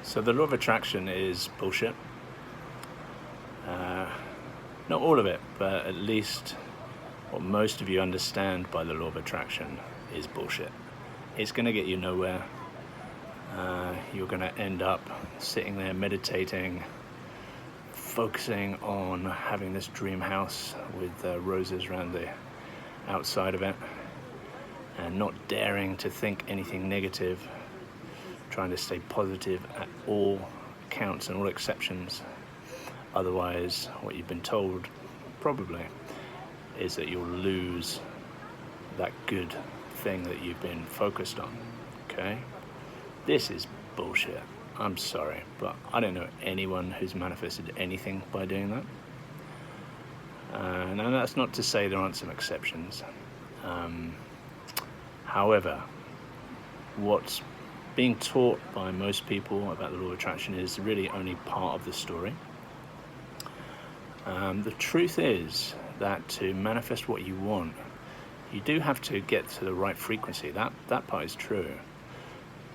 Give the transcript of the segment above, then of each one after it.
So the law of attraction is bullshit. Not all of it, but at least what most of you understand by the law of attraction is bullshit. It's going to get you nowhere. You're going to end up sitting there meditating, focusing on having this dream house with roses around the outside of it, and not daring to think anything negative, trying to stay positive at all counts and all exceptions. Otherwise, what you've been told probably is that you'll lose that good thing that you've been focused on. Okay? This is bullshit. I'm sorry, but I don't know anyone who's manifested anything by doing that. And that's not to say there aren't some exceptions. However, what's being taught by most people about the law of attraction is really only part of the story. The truth is that to manifest what you want, you do have to get to the right frequency. That part is true.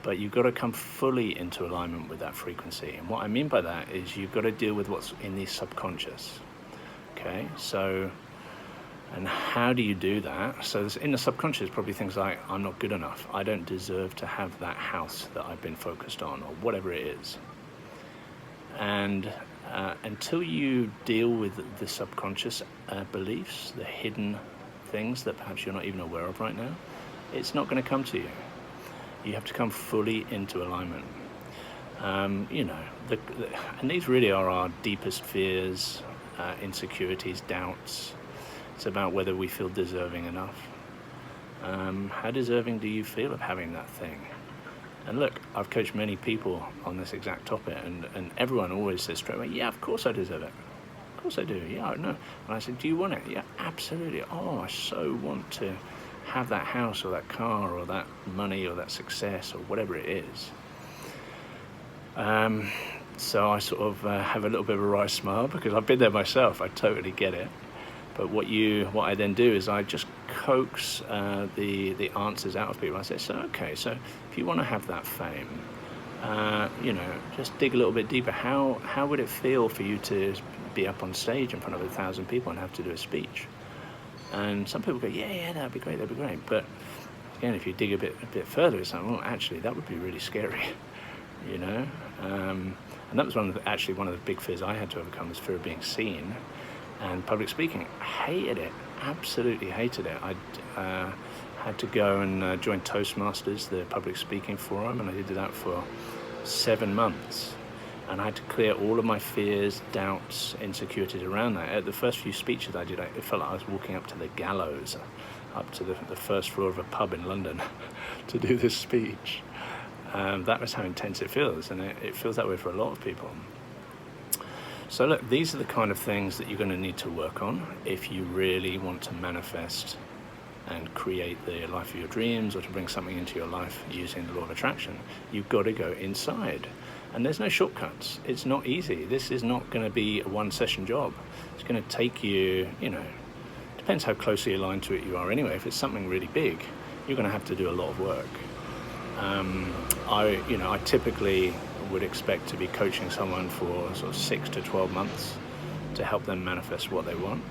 But you've got to come fully into alignment with that frequency. And what I mean by that is you've got to deal with what's in the subconscious. Okay, so, and how do you do that? So in the subconscious, probably things like, I'm not good enough. I don't deserve to have that house that I've been focused on, or whatever it is. And until you deal with the subconscious beliefs, the hidden things that perhaps you're not even aware of right now, it's not going to come to you. You have to come fully into alignment. And these really are our deepest fears, insecurities, doubts. It's about whether we feel deserving enough. How deserving do you feel of having that thing? And look, I've coached many people on this exact topic, and everyone always says straight away, yeah, of course I deserve it. Of course I do, yeah, I know. And I said, do you want it? Yeah, absolutely. Oh, I so want to have that house or that car or that money or that success or whatever it is. So I sort of have a little bit of a wry smile because I've been there myself. I totally get it. But what I then do is I just coax the answers out of people. I say, so if you want to have that fame, just dig a little bit deeper. How would it feel for you to be up on stage in front of 1,000 people and have to do a speech? And some people go, yeah, that'd be great. But again, if you dig a bit further, it's like, well, actually, that would be really scary, And that was one of the big fears I had to overcome, was fear of being seen. And public speaking, hated it, absolutely hated it. I had to go and join Toastmasters, the public speaking forum, and I did that for 7 months. And I had to clear all of my fears, doubts, insecurities around that. At the first few speeches I did, it felt like I was walking up to the gallows, up to the first floor of a pub in London to do this speech. That was how intense it feels, and it feels that way for a lot of people. So look, these are the kind of things that you're going to need to work on if you really want to manifest and create the life of your dreams, or to bring something into your life using the law of attraction. You've got to go inside. And there's no shortcuts. It's not easy. This is not going to be a one-session job. It's going to take you, depends how closely aligned to it you are anyway. If it's something really big, you're going to have to do a lot of work. I typically would expect to be coaching someone for sort of 6 to 12 months to help them manifest what they want.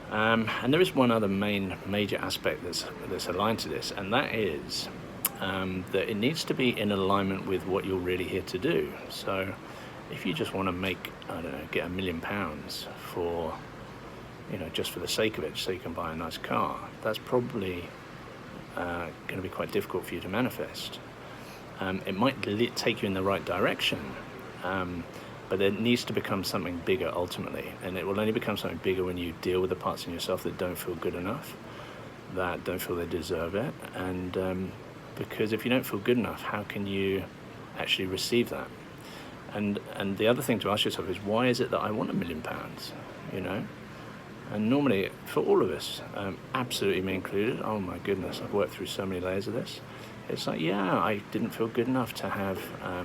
And there is one other major aspect that's aligned to this, and that is that it needs to be in alignment with what you're really here to do. So if you just want to get £1 million for, just for the sake of it, so you can buy a nice car, that's probably going to be quite difficult for you to manifest. It might take you in the right direction, but it needs to become something bigger ultimately, and it will only become something bigger when you deal with the parts in yourself that don't feel good enough, that don't feel they deserve it, and because if you don't feel good enough, how can you actually receive that? And the other thing to ask yourself is, why is it that I want £1 million? And normally, for all of us, absolutely me included, oh my goodness, I've worked through so many layers of this. It's like, yeah, I didn't feel good enough to have, I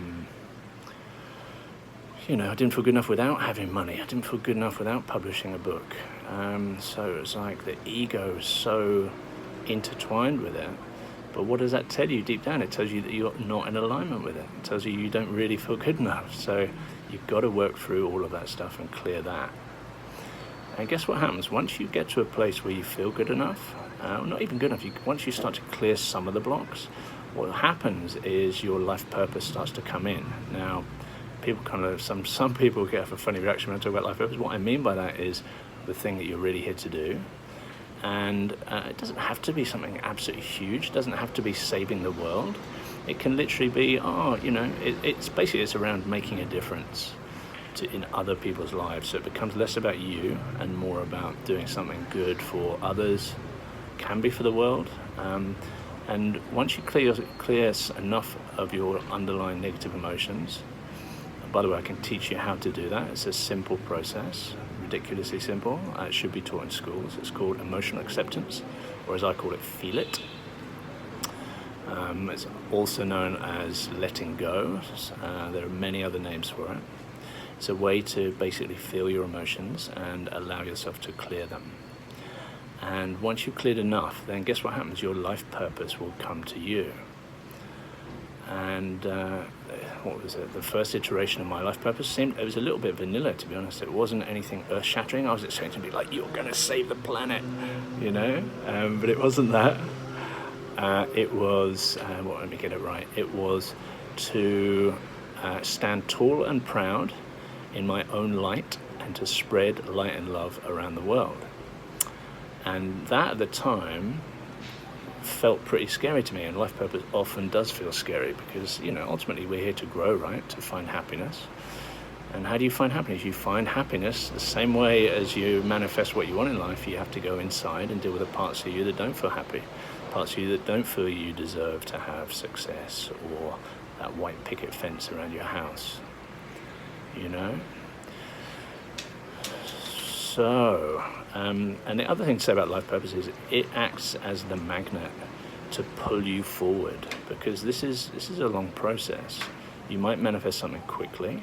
didn't feel good enough without having money. I didn't feel good enough without publishing a book. So it's like the ego is so intertwined with it But what does that tell you deep down? It tells you that you're not in alignment with it. It tells you you don't really feel good enough. So you've got to work through all of that stuff and clear that. And guess what happens? Once you get to a place where you feel good enough, not even good enough, once you start to clear some of the blocks, what happens is your life purpose starts to come in. Now, people some people get a funny reaction when I talk about life purpose. What I mean by that is the thing that you're really here to do. And it doesn't have to be something absolutely huge. It doesn't have to be saving the world. It can literally be, it's around making a difference in other people's lives. So it becomes less about you and more about doing something good for others, can be for the world. And once you clear enough of your underlying negative emotions, and by the way, I can teach you how to do that. It's a simple process. Ridiculously simple. It should be taught in schools. It's called emotional acceptance, or as I call it, feelit. It's also known as letting go. There are many other names for it. It's a way to basically feel your emotions and allow yourself to clear them. And once you've cleared enough, then guess what happens? Your life purpose will come to you. And what was it? The first iteration of my life purpose it was a little bit vanilla, to be honest. It wasn't anything earth-shattering. I was expecting to be like, you're going to save the planet, but it wasn't that. It was, let me get it right. It was to stand tall and proud in my own light and to spread light and love around the world. And that at the time felt pretty scary to me, and life purpose often does feel scary because ultimately we're here to grow, right? To find happiness. And how do you find happiness? You find happiness the same way as you manifest what you want in life. You have to go inside and deal with the parts of you that don't feel happy, parts of you that don't feel you deserve to have success, or that white picket fence around your house. So, and the other thing to say about life purpose is it acts as the magnet to pull you forward, because this is a long process. You might manifest something quickly,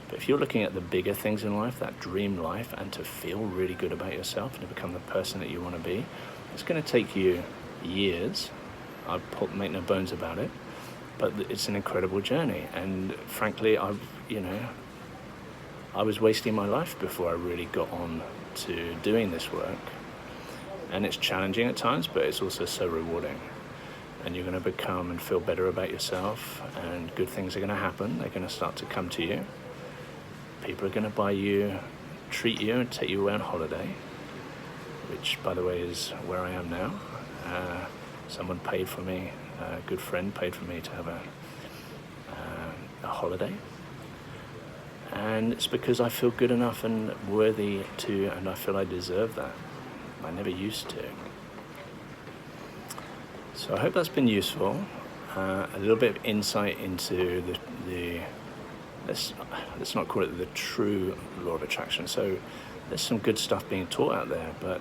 but if you're looking at the bigger things in life, that dream life, and to feel really good about yourself and to become the person that you want to be, it's going to take you years. I make no bones about it, but it's an incredible journey. And frankly, I was wasting my life before I really got on to doing this work. And it's challenging at times, but it's also so rewarding. And you're going to become and feel better about yourself, and good things are going to happen. They're going to start to come to you. People are going to treat you and take you away on holiday, which, by the way, is where I am now. Someone paid for me, a good friend paid for me to have a holiday. And it's because I feel good enough and worthy to, and I feel I deserve that. I never used to. So I hope that's been useful. A little bit of insight into the let's not call it the true law of attraction. So there's some good stuff being taught out there, but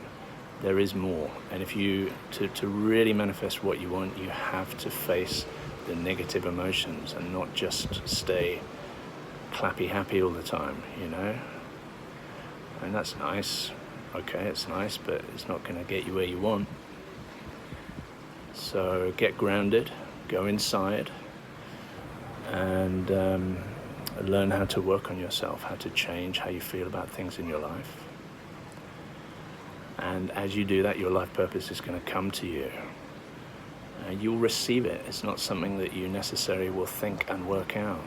there is more. And if you, to really manifest what you want, you have to face the negative emotions and not just stay clappy happy all the time, And that's nice. Okay, it's nice, but it's not going to get you where you want. So get grounded, go inside, and learn how to work on yourself, how to change how you feel about things in your life. And as you do that, your life purpose is going to come to you. You'll receive it. It's not something that you necessarily will think and work out.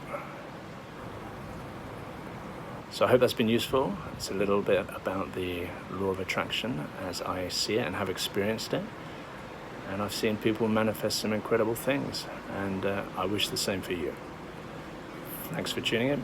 So I hope that's been useful. It's a little bit about the law of attraction as I see it and have experienced it. And I've seen people manifest some incredible things, and I wish the same for you. Thanks for tuning in.